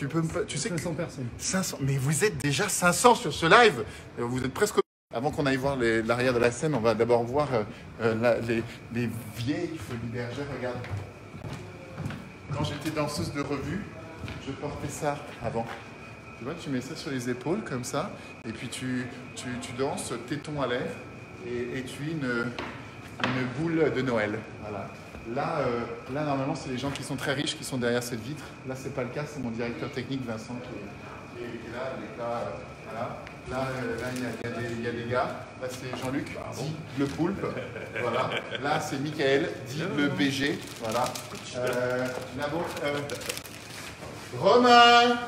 Tu peux me... Tu sais 500 personnes. 500, mais vous êtes déjà 500 sur ce live. Vous êtes presque... Avant qu'on aille voir l'arrière de la scène, on va d'abord voir les vieilles folies bergères. Regarde. Quand j'étais danseuse de revue, je portais ça avant. Tu vois, tu mets ça sur les épaules comme ça, et puis tu danses téton à l'air, et tu es une boule de Noël. Voilà. Là, normalement, c'est les gens qui sont très riches qui sont derrière cette vitre. Là, c'est pas le cas, c'est mon directeur technique Vincent qui est là. Il est là, voilà. Là, il y a des gars. Là, c'est Jean-Luc, dit le poulpe. Voilà. Là, c'est Michael, dit le BG. Voilà. Là, bon, Romain.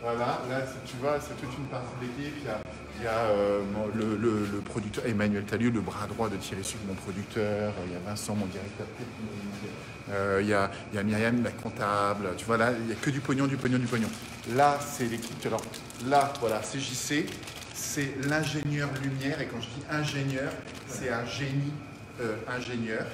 Voilà, là, tu vois, c'est toute une partie de l'équipe. Il y a le producteur, Emmanuel Tallieu, le bras droit de Thierry Suc, mon producteur. Il y a Vincent, mon directeur technique. Il y a Myriam, la comptable. Tu vois, là, il n'y a que du pognon. Là, c'est l'équipe. Alors, là, voilà, c'est JC. C'est l'ingénieur lumière. Et quand je dis ingénieur, c'est un génie ingénieur.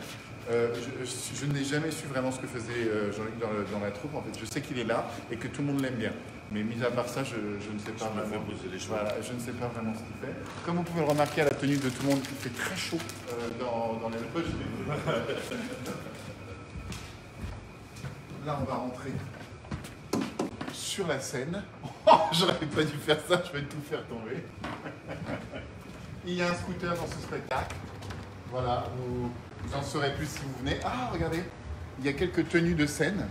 Je n'ai jamais su vraiment ce que faisait Jean-Luc dans la troupe. En fait, je sais qu'il est là et que tout le monde l'aime bien. Mais mis à part ça, je ne sais pas vraiment. Voilà, je ne sais pas vraiment ce qu'il fait. Comme vous pouvez le remarquer à la tenue de tout le monde, il fait très chaud dans les loges. Là, on va rentrer sur la scène. Oh, j'aurais pas dû faire ça, je vais tout faire tomber. Il y a un scooter dans ce spectacle. Voilà, vous en saurez plus si vous venez. Ah, regardez, il y a quelques tenues de scène.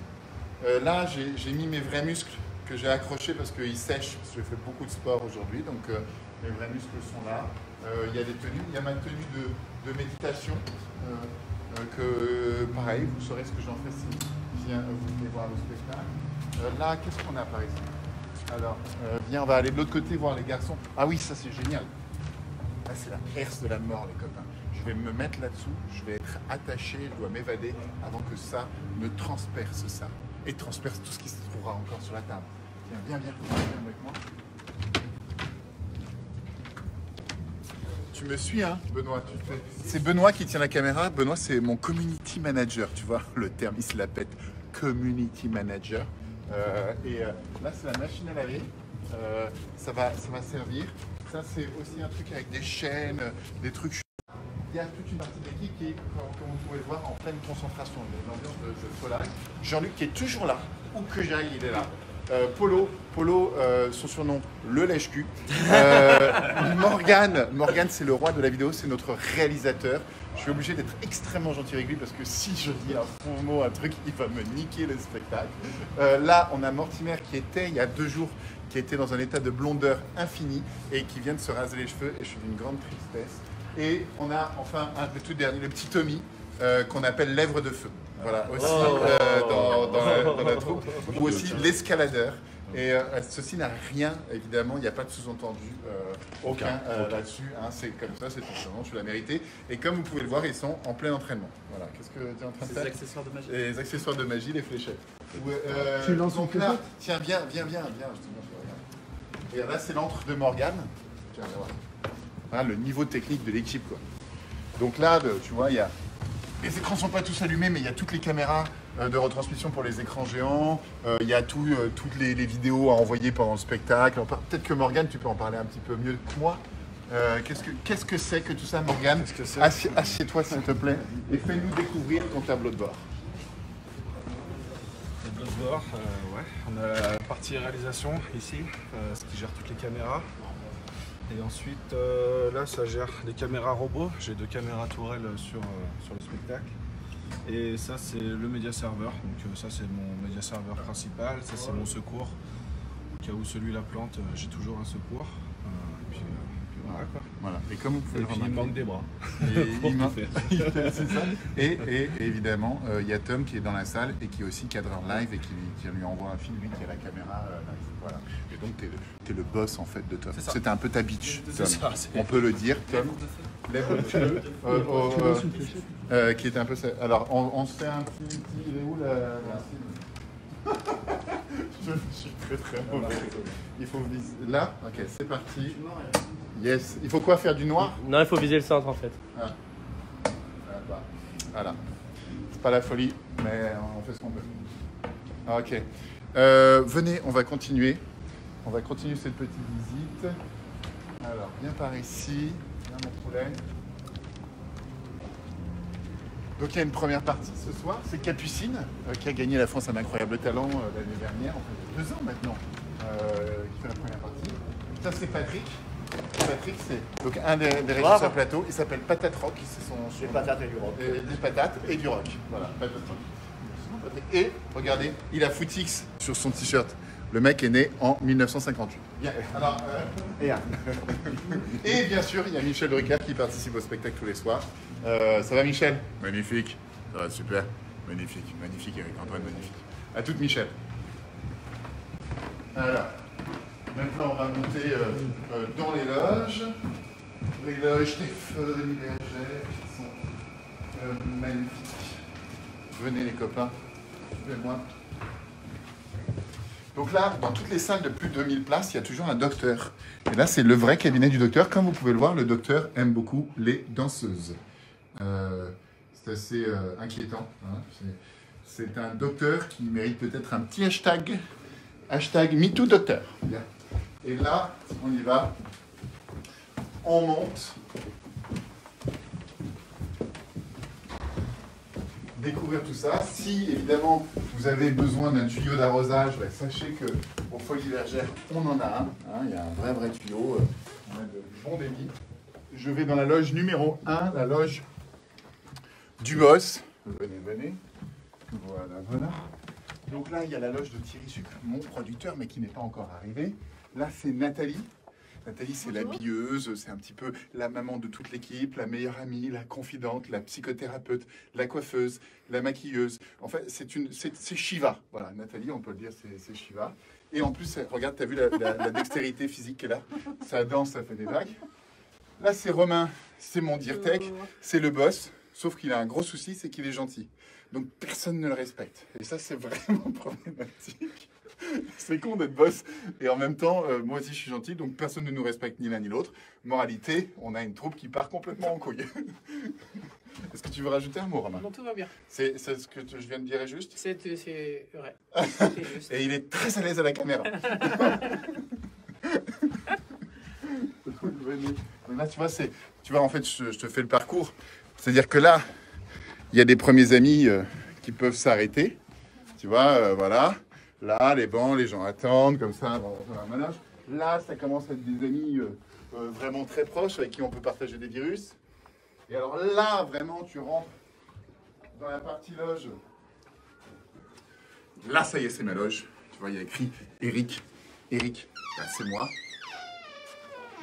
Là, j'ai mis mes vrais muscles que j'ai accrochés parce qu'ils sèchent, parce que j'ai fait beaucoup de sport aujourd'hui. Donc, mes vrais muscles sont là. Il y a des tenues. Il y a ma tenue de méditation. Que, pareil, vous saurez ce que j'en fais si vous venez voir le spectacle. Là, qu'est-ce qu'on a par ici? Alors, viens, on va aller de l'autre côté voir les garçons. Ah oui, ça, c'est génial. Là, c'est la herse de la mort, les copains. Je vais me mettre là-dessous, je vais être attaché, je dois m'évader avant que ça ne transperce ça. Et transperce tout ce qui se trouvera encore sur la table. Viens avec moi. Tu me suis, hein, Benoît, c'est Benoît qui tient la caméra. Benoît, c'est mon community manager, tu vois, le terme, il se la pète. Community manager. Là, c'est la machine à laver. Ça va servir. Ça, c'est aussi un truc avec des chaînes, des trucs. Il y a toute une partie de l'équipe qui est, comme vous pouvez le voir, en pleine concentration. Il y a une ambiance de folie. Jean-Luc qui est toujours là, où que j'aille, il est là. Polo, son surnom, le lèche-cul. Morgane, c'est le roi de la vidéo, c'est notre réalisateur. Je suis obligé d'être extrêmement gentil avec lui parce que si je dis un faux mot, un truc, il va me niquer le spectacle. Là, on a Mortimer qui était, il y a 2 jours, qui était dans un état de blondeur infinie et qui vient de se raser les cheveux et je suis d'une grande tristesse. Et on a enfin le tout dernier, le petit Tommy, qu'on appelle Lèvre de Feu. Voilà, aussi dans la troupe. Ou aussi l'escaladeur. Et ceci n'a rien, évidemment, il n'y a pas de sous-entendu aucun là-dessus. Hein, c'est comme ça, c'est ton surnom, tu l'as mérité. Et comme vous pouvez le voir, ils sont en plein entraînement. Voilà, qu'est-ce que tu es en train de faire? Les accessoires de magie. Les accessoires de magie, les fléchettes. Tu lances donc une là, fléchette? tiens, viens, je te montre, regarde. Et là, c'est l'antre de Morgane. Tiens, voilà. Hein, le niveau technique de l'équipe, quoi. Donc là, tu vois, il y a... Les écrans ne sont pas tous allumés, mais il y a toutes les caméras de retransmission pour les écrans géants. Il y a toutes les vidéos à envoyer pendant le spectacle. Peut-être que Morgane, tu peux en parler un petit peu mieux que moi. Qu'est-ce que c'est que tout ça, Morgane? Assieds-toi, s'il te plaît, et fais-nous découvrir ton tableau de bord. Tableau de bord, ouais. On a la partie réalisation ici, ce qui gère toutes les caméras. Et ensuite, là, ça gère les caméras robots. J'ai 2 caméras tourelles sur le spectacle. Et ça, c'est le média serveur. Donc ça, c'est mon média serveur principal. Ça, c'est mon secours. Au cas où celui-là plante, j'ai toujours un secours. Et puis voilà, quoi. Voilà. Et comme vous pouvez le remarquer, il manque des bras. C'est ça. Et évidemment, il y a Tom qui est dans la salle et qui est aussi cadreur live et qui lui envoie un film, lui qui a la caméra live. Voilà. Et donc, tu es le boss en fait de Tom. C'était un peu ta bitch, Tom. On peut le dire, Tom. Lève le feu. Qui était un peu ça. Alors, on se fait un petit. Il est où la Je suis très mauvais. Il faut viser. Là? Ok, c'est parti. Yes. Il faut quoi, faire du noir? Non, il faut viser le centre en fait. Ah. Voilà. C'est pas la folie, mais on fait ce qu'on peut. Ah, ok. Venez, on va continuer. On va continuer cette petite visite. Alors, viens par ici. Viens, mon poulet. Donc, il y a une première partie ce soir. C'est Capucine, qui a gagné la France un incroyable talent l'année dernière, en fait, 2 ans maintenant, qui fait la première partie. Ça, c'est Patrick. Patrick, c'est donc un des régisseurs plateau. Il s'appelle Patate Rock. C'est son Des patates et du rock. Des patates et du rock. Voilà, Patate Rock. Et regardez, il a Footix sur son t-shirt. Le mec est né en 1958. Bien. Alors, et bien sûr, il y a Michel Drucker qui participe au spectacle tous les soirs. Ça va, Michel? Magnifique. Ça va, super. Magnifique, magnifique, Eric Antoine, magnifique. À toute, Michel. Alors, maintenant, on va monter dans les loges. Les loges des feux bergères qui sont magnifiques. Venez, les copains. Suivez-moi. Donc là, dans toutes les salles de plus de 2000 places, il y a toujours un docteur. Et là, c'est le vrai cabinet du docteur. Comme vous pouvez le voir, le docteur aime beaucoup les danseuses. C'est assez inquiétant. Hein. C'est un docteur qui mérite peut-être un petit hashtag. Hashtag MeTooDocteur. Bien. Et là, on y va. On monte. Découvrir tout ça. Si évidemment vous avez besoin d'un tuyau d'arrosage, sachez que au Folies Bergères, on en a un. Hein, il y a un vrai tuyau. On a de bon débit. Je vais dans la loge numéro 1, la loge du boss. Venez, venez. Voilà, voilà. Donc là, il y a la loge de Thierry Sucre, mon producteur, mais qui n'est pas encore arrivé. Là, c'est Nathalie. Nathalie, c'est l'habilleuse, c'est un petit peu la maman de toute l'équipe, la meilleure amie, la confidente, la psychothérapeute, la coiffeuse, la maquilleuse. En fait, c'est Shiva. Voilà, Nathalie, on peut le dire, c'est Shiva. Et en plus, regarde, tu as vu la dextérité physique qu'elle a? Ça danse, ça fait des vagues. Là, c'est Romain, c'est mon Dirtec, c'est le boss. Sauf qu'il a un gros souci, c'est qu'il est gentil. Donc, personne ne le respecte. Et ça, c'est vraiment problématique. C'est con d'être boss et en même temps, moi aussi je suis gentil, donc personne ne nous respecte ni l'un ni l'autre. Moralité, on a une troupe qui part complètement en couille. Est-ce que tu veux rajouter un mot, Romain? Non, tout va bien. C'est ce que je viens de dire est juste? C'est vrai. Juste. Et il est très à l'aise à la caméra. Là, tu vois, en fait, je te fais le parcours. C'est-à-dire que là, il y a des premiers amis qui peuvent s'arrêter. Tu vois, voilà. Là, les bancs, les gens attendent, comme ça, dans un manège. Là, ça commence à être des amis vraiment très proches, avec qui on peut partager des virus. Et alors là, vraiment, tu rentres dans la partie loge. Là, ça y est, c'est ma loge. Tu vois, il y a écrit Eric. Eric, là, c'est moi.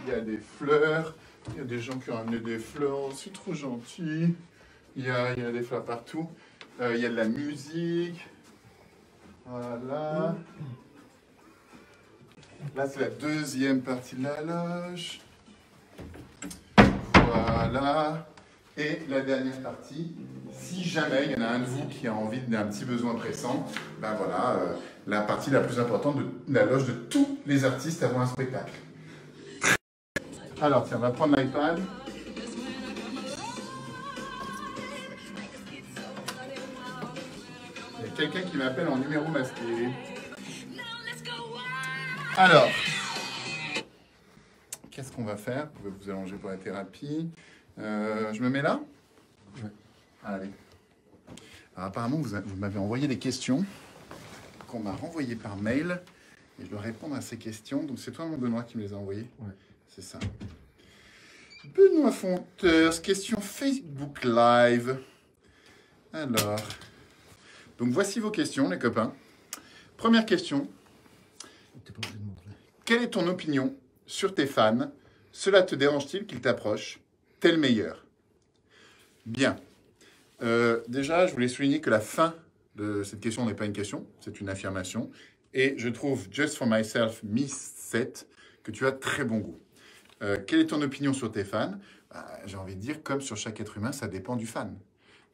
Il y a des fleurs. Il y a des gens qui ont amené des fleurs. C'est trop gentil. Il y a des fleurs partout. Il y a de la musique. Voilà. Là, c'est la deuxième partie de la loge. Voilà. Et la dernière partie, si jamais il y en a un de vous qui a envie d'un petit besoin pressant, ben voilà, la partie la plus importante de la loge de tous les artistes avant un spectacle. Alors, tiens, on va prendre l'iPad. Il y a quelqu'un qui m'appelle en numéro masqué. Alors, qu'est-ce qu'on va faire? Vous pouvez vous allonger pour la thérapie. Je me mets là? Ouais. Allez. Alors, apparemment, vous m'avez envoyé des questions qu'on m'a renvoyées par mail. Et je dois répondre à ces questions. Donc, c'est toi, mon Benoît, qui me les a envoyées? Ouais. C'est ça. Benoît Fonteurs, question Facebook Live. Alors, donc voici vos questions, les copains. Première question. Quelle est ton opinion sur tes fans? Cela te dérange-t-il qu'ils t'approchent? T'es le meilleur. Bien. Déjà, je voulais souligner que la fin de cette question n'est pas une question, c'est une affirmation. Et je trouve, just for myself, Miss 7, que tu as très bon goût. Quelle est ton opinion sur tes fans? J'ai envie de dire, comme sur chaque être humain, ça dépend du fan.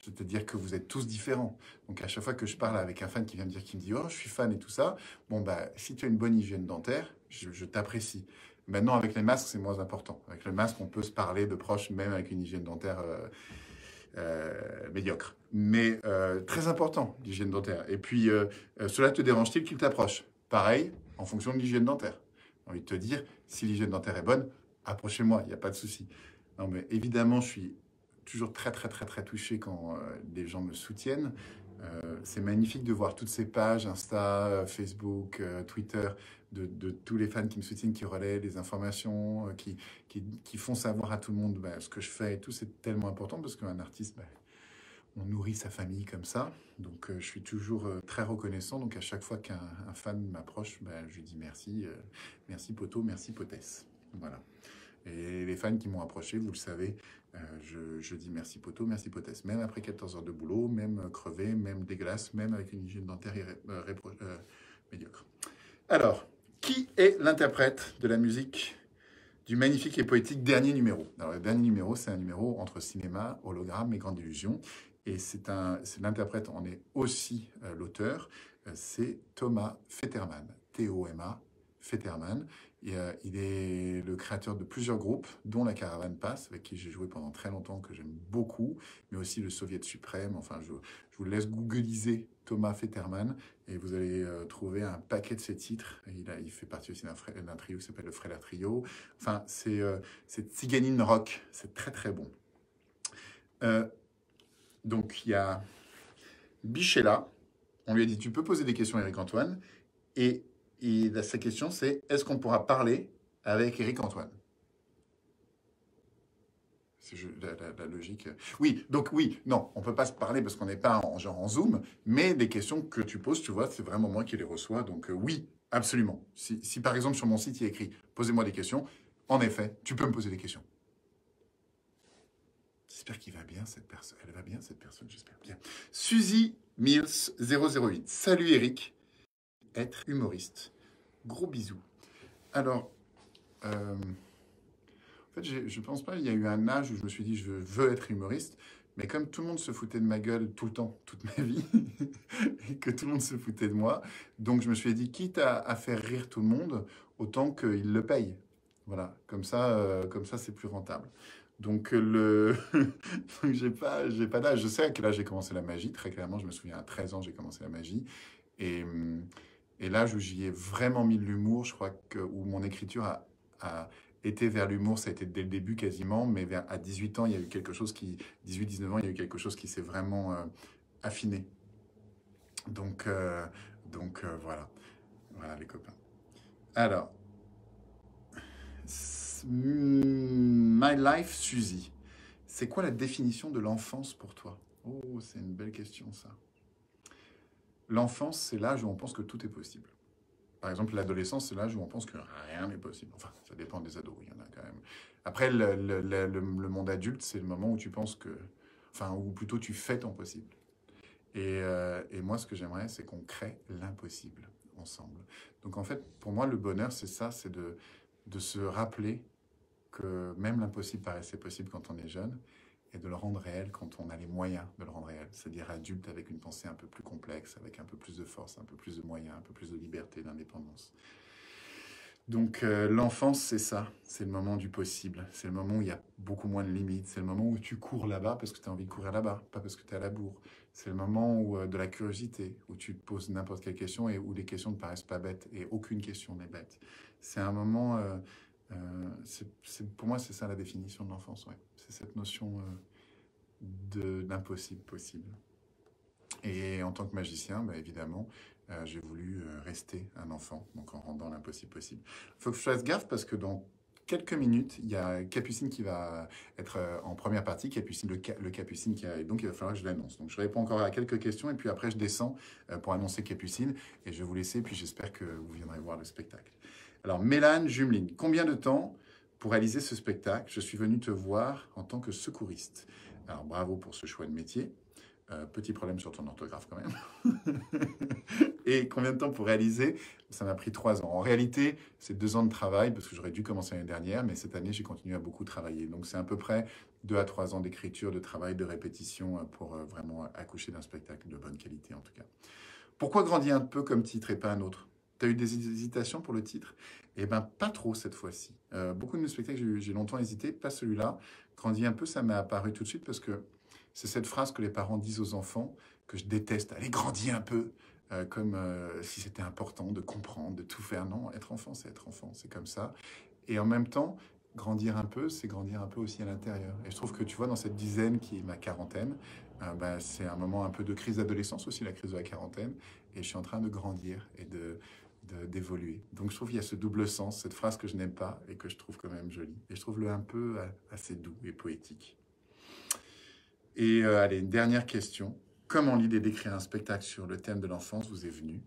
C'est-à-dire que vous êtes tous différents. Donc, à chaque fois que je parle avec un fan qui vient me dire, qui me dit « Oh, je suis fan et tout ça », bon, bah, si tu as une bonne hygiène dentaire, je t'apprécie. Maintenant, avec les masques, c'est moins important. Avec le masque, on peut se parler de proches, même avec une hygiène dentaire médiocre. Mais très important, l'hygiène dentaire. Et puis, cela te dérange-t-il qu'il t'approche? Pareil, en fonction de l'hygiène dentaire. J'ai envie de te dire, si l'hygiène dentaire est bonne, approchez-moi, il n'y a pas de souci. Non, mais évidemment, je suis toujours très touché quand les gens me soutiennent. C'est magnifique de voir toutes ces pages, Insta, Facebook, Twitter, de tous les fans qui me soutiennent, qui relaient les informations, qui font savoir à tout le monde ce que je fais et tout. C'est tellement important parce qu'un artiste, on nourrit sa famille comme ça. Donc, je suis toujours très reconnaissant. Donc, à chaque fois qu'un fan m'approche, je lui dis merci, merci poto, merci potesse. Voilà. Et les fans qui m'ont approché, vous le savez, je dis merci poto, merci potesse. Même après 14 heures de boulot, même crevé, même dégueulasse, même avec une hygiène dentaire médiocre. Alors, qui est l'interprète de la musique du magnifique et poétique dernier numéro? Alors, le dernier numéro, c'est un numéro entre cinéma, hologramme et grande illusion. Et c'est l'interprète, on est aussi l'auteur, c'est Thomas Fetterman, T-O-M-A, Fetterman. Il est le créateur de plusieurs groupes, dont la Caravane Passe, avec qui j'ai joué pendant très longtemps, que j'aime beaucoup, mais aussi le Soviet Suprême. Enfin, je vous laisse googliser Thomas Fetterman et vous allez trouver un paquet de ses titres. Il fait partie aussi d'un trio qui s'appelle le Frère Trio. Enfin, c'est Tsiganine Rock, c'est très bon. Donc, il y a Bichella. On lui a dit, tu peux poser des questions à Éric-Antoine. Et sa question, c'est, est-ce qu'on pourra parler avec Éric-Antoine? C'est la logique. Oui, donc oui, non, on ne peut pas se parler parce qu'on n'est pas en Zoom, mais les questions que tu poses, tu vois, c'est vraiment moi qui les reçois. Donc oui, absolument. Si par exemple sur mon site, il y a écrit, posez-moi des questions, en effet, tu peux me poser des questions. J'espère qu'il va bien, cette personne. Elle va bien, cette personne, j'espère bien. Suzy Mills 008. Salut Eric. Être humoriste. Gros bisous. Alors, en fait, je pense pas, il y a eu un âge où je me suis dit, je veux être humoriste, mais comme tout le monde se foutait de ma gueule tout le temps, toute ma vie, et que tout le monde se foutait de moi, donc je me suis dit, quitte à faire rire tout le monde, autant qu'il le paye. Voilà, comme ça c'est plus rentable. Donc, donc j'ai pas d'âge. Je sais à quel âge j'ai commencé la magie, très clairement, je me souviens, à 13 ans, j'ai commencé la magie. Et l'âge où j'y ai vraiment mis de l'humour, je crois où mon écriture a été vers l'humour, ça a été dès le début quasiment, mais à 18 ans, il y a eu quelque chose 18-19 ans, il y a eu quelque chose qui s'est vraiment affiné. Donc voilà. Voilà les copains. Alors, My Life Suzy. C'est quoi la définition de l'enfance pour toi? Oh, c'est une belle question ça. L'enfance, c'est l'âge où on pense que tout est possible. Par exemple, l'adolescence, c'est l'âge où on pense que rien n'est possible. Enfin, ça dépend des ados, il y en a quand même. Après, le monde adulte, c'est le moment où tu penses que... Enfin, ou plutôt tu fais ton possible. Et moi, ce que j'aimerais, c'est qu'on crée l'impossible ensemble. Donc, en fait, pour moi, le bonheur, c'est ça, c'est de se rappeler que même l'impossible paraissait possible quand on est jeune, et de le rendre réel quand on a les moyens de le rendre réel. C'est-à-dire adulte avec une pensée un peu plus complexe, avec un peu plus de force, un peu plus de moyens, un peu plus de liberté, d'indépendance. Donc l'enfance, c'est ça. C'est le moment du possible. C'est le moment où il y a beaucoup moins de limites. C'est le moment où tu cours là-bas parce que tu as envie de courir là-bas, pas parce que tu es à la bourre. C'est le moment où, de la curiosité, où tu te poses n'importe quelle question et où les questions ne paraissent pas bêtes. Et aucune question n'est bête. C'est un moment... pour moi, c'est ça la définition de l'enfance. Ouais. C'est cette notion d'impossible possible. Et en tant que magicien, évidemment, j'ai voulu rester un enfant, donc en rendant l'impossible possible. Il faut que je fasse gaffe parce que dans quelques minutes, il y a Capucine qui va être en première partie, Capucine, le Capucine qui arrive. Donc il va falloir que je l'annonce. Donc je réponds encore à quelques questions et puis après je descends pour annoncer Capucine et je vais vous laisser, puis j'espère que vous viendrez voir le spectacle. Alors, Mélane Jumeline, combien de temps pour réaliser ce spectacle? Je suis venu te voir en tant que secouriste. Alors, bravo pour ce choix de métier. Petit problème sur ton orthographe quand même. Et combien de temps pour réaliser? Ça m'a pris 3 ans. En réalité, c'est 2 ans de travail parce que j'aurais dû commencer l'année dernière, mais cette année, j'ai continué à beaucoup travailler. Donc, c'est à peu près 2 à 3 ans d'écriture, de travail, de répétition pour vraiment accoucher d'un spectacle de bonne qualité en tout cas. Pourquoi Grandis un peu comme titre et pas un autre? Tu as eu des hésitations pour le titre? Eh bien, pas trop cette fois-ci. Beaucoup de mes spectacles, j'ai longtemps hésité, pas celui-là. Grandis un peu, ça m'est apparu tout de suite parce que c'est cette phrase que les parents disent aux enfants, que je déteste. Allez, grandis un peu, comme si c'était important de comprendre, de tout faire. Non, être enfant, c'est comme ça. Et en même temps, grandir un peu, c'est grandir un peu aussi à l'intérieur. Et je trouve que, tu vois, dans cette dizaine qui est ma quarantaine, c'est un moment un peu de crise d'adolescence aussi, la crise de la quarantaine. Et je suis en train de grandir et d'évoluer. Donc je trouve qu'il y a ce double sens, cette phrase que je n'aime pas et que je trouve quand même jolie. Et je trouve le un peu assez doux et poétique. Et allez, une dernière question. Comment l'idée d'écrire un spectacle sur le thème de l'enfance vous est venue?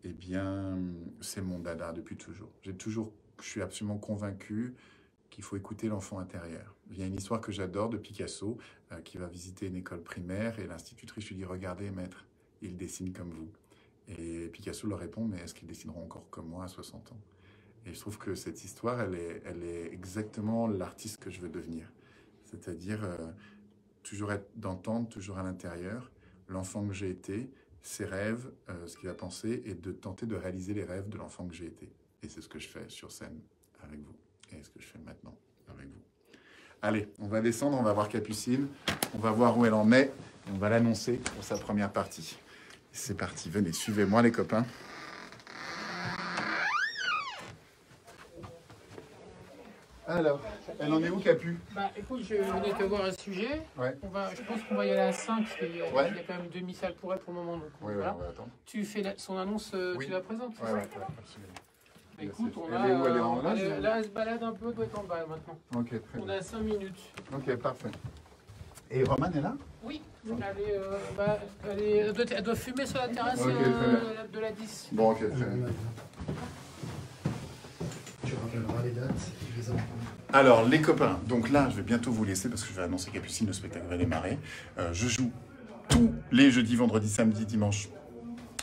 Eh bien, c'est mon dada depuis toujours. Je suis absolument convaincu qu'il faut écouter l'enfant intérieur. Il y a une histoire que j'adore de Picasso qui va visiter une école primaire et l'institutrice lui dit « Regardez, maître, il dessine comme vous ». Et Picasso leur répond « Mais est-ce qu'ils dessineront encore comme moi à 60 ans ?» Et je trouve que cette histoire, elle est exactement l'artiste que je veux devenir. C'est-à-dire toujours être d'entendre, toujours à l'intérieur, l'enfant que j'ai été, ses rêves, ce qu'il a pensé, et de tenter de réaliser les rêves de l'enfant que j'ai été. Et c'est ce que je fais sur scène avec vous. Et ce que je fais maintenant avec vous. Allez, on va descendre, on va voir Capucine, on va voir où elle en est, et on va l'annoncer pour sa première partie. C'est parti, venez, suivez-moi les copains. Alors, elle en est où, Capu? Bah écoute, je venais te voir un sujet. Ouais. Je pense qu'on va y aller à 5, parce qu'il y a Ouais. quand même demi-salle pour elle pour le moment. Donc, Oui, voilà. on va attendre. Tu fais son annonce, Oui. tu la présentes, c'est Ouais, ça? absolument. Écoute, on Elle a, est où? Elle est en loge, là? là, elle se balade un peu, doit être en bas maintenant. Ok, très On bien. a 5 minutes. Ok, parfait. Et Romane est là? Oui, elle doit fumer sur la terrasse Ok, très bien. de la 10. Bon, ok, très bien. Tu rappelleras les dates et les enfants. Alors, les copains, donc là, je vais bientôt vous laisser parce que je vais annoncer Capucine, le spectacle va démarrer. Je joue tous les jeudis, vendredis, samedis, dimanches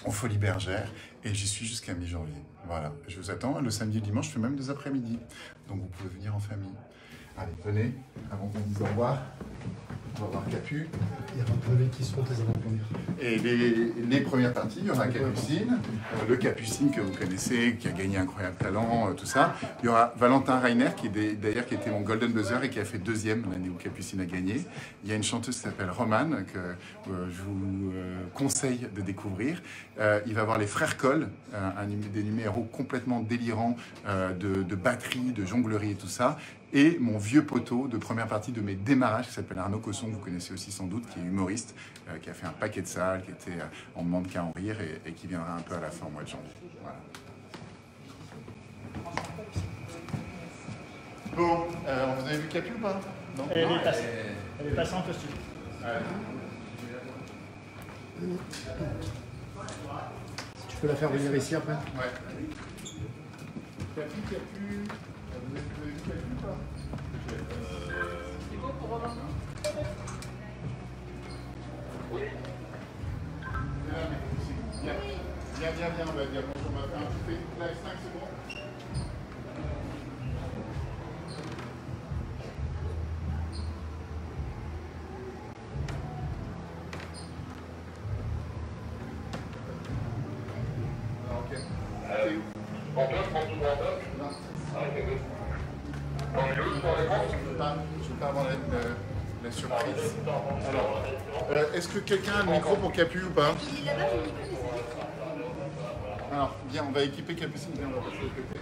aux Folies Bergères et j'y suis jusqu'à mi-janvier. Voilà, je vous attends. Le samedi et le dimanche, je fais même des après-midi. Donc, vous pouvez venir en famille. Allez, venez, avant qu'on dise au revoir. On va voir Capu. Il y a un peu qui seront tes avant-premières. Et les premières parties, il y aura Capucine, le Capucine que vous connaissez, qui a gagné Incroyable Talent, tout ça. Il y aura Valentin Reiner, qui était mon Golden Buzzer et qui a fait 2e l'année où Capucine a gagné. Il y a une chanteuse qui s'appelle Romane, que je vous conseille de découvrir. Il va y avoir les Frères Coll, des numéros complètement délirants de batterie, de jonglerie et tout ça. Et mon vieux poteau de première partie de mes démarrages, qui s'appelle Arnaud Cosson, que vous connaissez aussi sans doute, qui est humoriste, qui a fait un paquet de salles, qui était en demande qu'à en rire et qui viendra un peu à la fin au mois de janvier. Voilà. Bon, vous avez vu Capu ou pas? Non. Elle est passée en costume. Tu peux la faire venir ici après? Ouais. Capu, vous avez vu Capu ou pas? C'est bon pour Romain? Viens, on va dire bonjour, on va faire un petit live 5, c'est bon? Ok. C'est où? Je veux pas avoir la surprise. Alors, est-ce que quelqu'un a le micro pour Capu ou pas? Il est là-bas, je dis plus. Alors, viens, on va équiper Capucine, viens, on va passer de côté.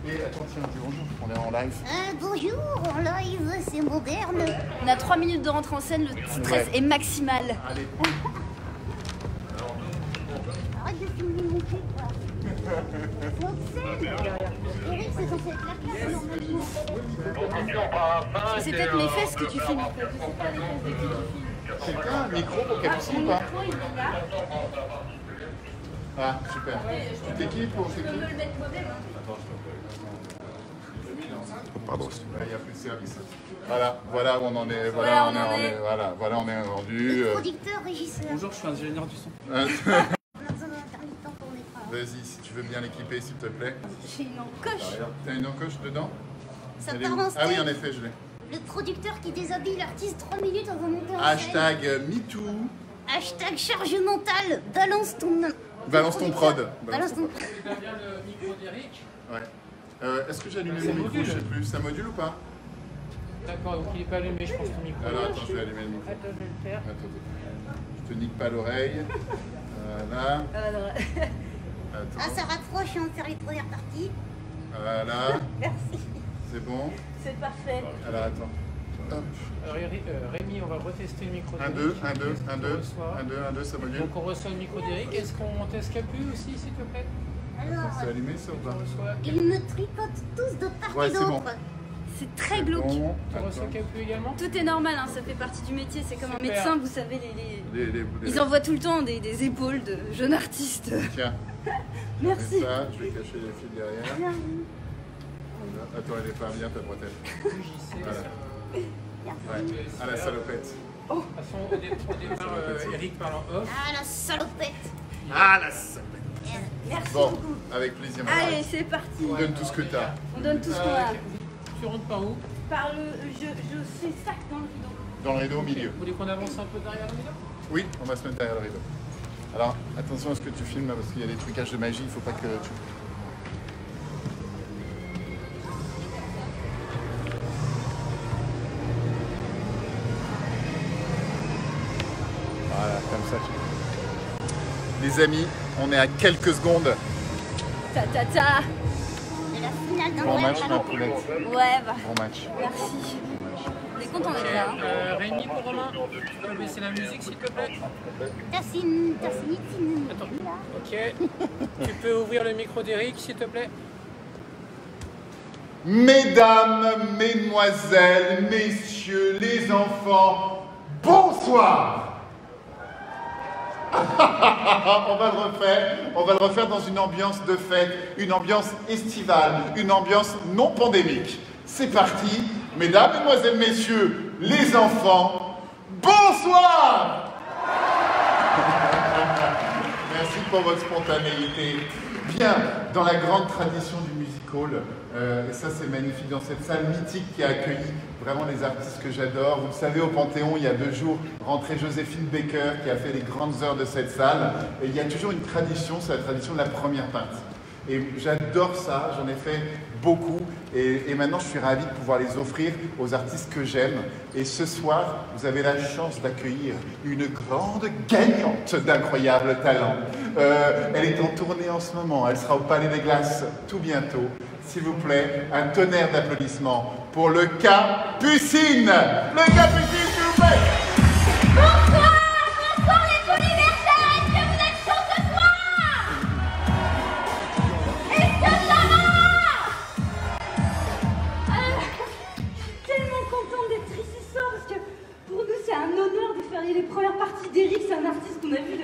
Et attends, tiens, dis bonjour, on est en live. Bonjour, en live, c'est moderne. On a 3 minutes de rentrée en scène, le stress Ouais. est maximal. Allez. Arrête de filmer mon cul, quoi. Eric, c'est censé être la classe, normalement. C'est peut-être mes fesses que tu filmes en fait. C'est pas les fesses de qui tu filmes. Quelqu'un a un micro pour Capucine ou pas? Ah, super. Tu t'équipes ou on s'équipe? Pardon. Il n'y a plus de service. Voilà où on en est. Voilà, on est rendu. Producteur, régisseur. Bonjour, je suis ingénieur du son. On a besoin d'un intermittent pour l'écran. Vas-y, si tu veux bien l'équiper, s'il te plaît. J'ai une encoche. T'as une encoche dedans? Ça Elle est part où? en Ah oui, steak. en effet, je l'ai. Le producteur qui déshabille l'artiste 3 minutes avant de monter en scène. Hashtag MeToo. Hashtag charge mentale. Balance ton... Balance ton prod. Balance ton... Tu bien le micro d'Eric? Ouais. Est-ce que j'ai allumé mon micro? Je sais plus. Ça module ou pas? D'accord, donc il est pas allumé, je pense, ton micro. Alors attends, je vais allumer le micro. Attends, je vais le faire. Attends. Je te nique pas l'oreille. Voilà. Attends. Ah, ça rapproche, on faire les premières parties. Voilà. Merci. C'est bon. C'est parfait. Alors attends. Hop. Alors Rémi, on va retester le micro 1, 2, 1, 2, 1, 2, 1, 2, ça module. Donc on reçoit le micro d'Eric. Est-ce qu'on teste Capu aussi, s'il te plaît? Alors, C'est allumé ça ou On pas? reçoit, ils me tripotent tous de part Ouais, et c'est d'autre. bon. C'est très glauque. Bon, on reçoit attends. Capu également? Tout est normal, hein, ça fait partie du métier. C'est comme un Super. médecin, vous savez, ils envoient tout le temps des épaules de jeunes artistes. Tiens, Merci. ça, je vais cacher les fils derrière. Bien. Attends, elle est pas bien ta bretelle. JC, Voilà. Ouais, à la salopette. De toute façon, au départ, Eric parle en off. Ah, la salopette. Ah la salopette. Merci Bon, beaucoup. avec plaisir. Allez, c'est parti. Donne tout ce que t'as. On donne tout ce qu'on a. Tu rentres par où? Par le. Je fais sac dans le rideau. Dans le rideau au milieu. Vous voulez qu'on avance un peu derrière le rideau? Oui, on va se mettre derrière le rideau. Alors, attention à ce que tu filmes là, parce qu'il y a des trucages de magie, il faut pas que tu... Voilà, comme ça. Les amis, on est à quelques secondes. Ta ta ta. C'est la finale d'un Bon vrai match, ma ballon. poulette. Ouais, bah, Bon match. merci. On est content d'être là. hein. Rémi pour Romain, tu peux baisser la musique s'il te plaît? Tassine, tassinitine. Attends. Ok. Tu peux ouvrir le micro d'Eric s'il te plaît? Mesdames, mesdemoiselles, messieurs, les enfants, bonsoir. On va le refaire dans une ambiance de fête, une ambiance estivale, une ambiance non pandémique. C'est parti, mesdames, mesdemoiselles, messieurs, les enfants, bonsoir. Merci pour votre spontanéité. Bien, dans la grande tradition du music hall, et ça c'est magnifique, dans cette salle mythique qui a accueilli vraiment les artistes que j'adore. Vous le savez, au Panthéon, il y a 2 jours, rentrait Joséphine Baker qui a fait les grandes heures de cette salle. Et il y a toujours une tradition, c'est la tradition de la première pinte. Et j'adore ça, j'en ai fait beaucoup. Et maintenant, je suis ravi de pouvoir les offrir aux artistes que j'aime. Et ce soir, vous avez la chance d'accueillir une grande gagnante d'incroyable talent. Elle est en tournée en ce moment, elle sera au Palais des Glaces tout bientôt. S'il vous plaît, un tonnerre d'applaudissements pour le Capucine. Le Capucine, s'il vous plaît. Bonsoir les anniversaires, est-ce que vous êtes chauds ce soir? Est-ce que ça va? Tellement contente d'être ici ce soir parce que pour nous c'est un honneur de faire les premières parties d'Eric. C'est un artiste qu'on a vu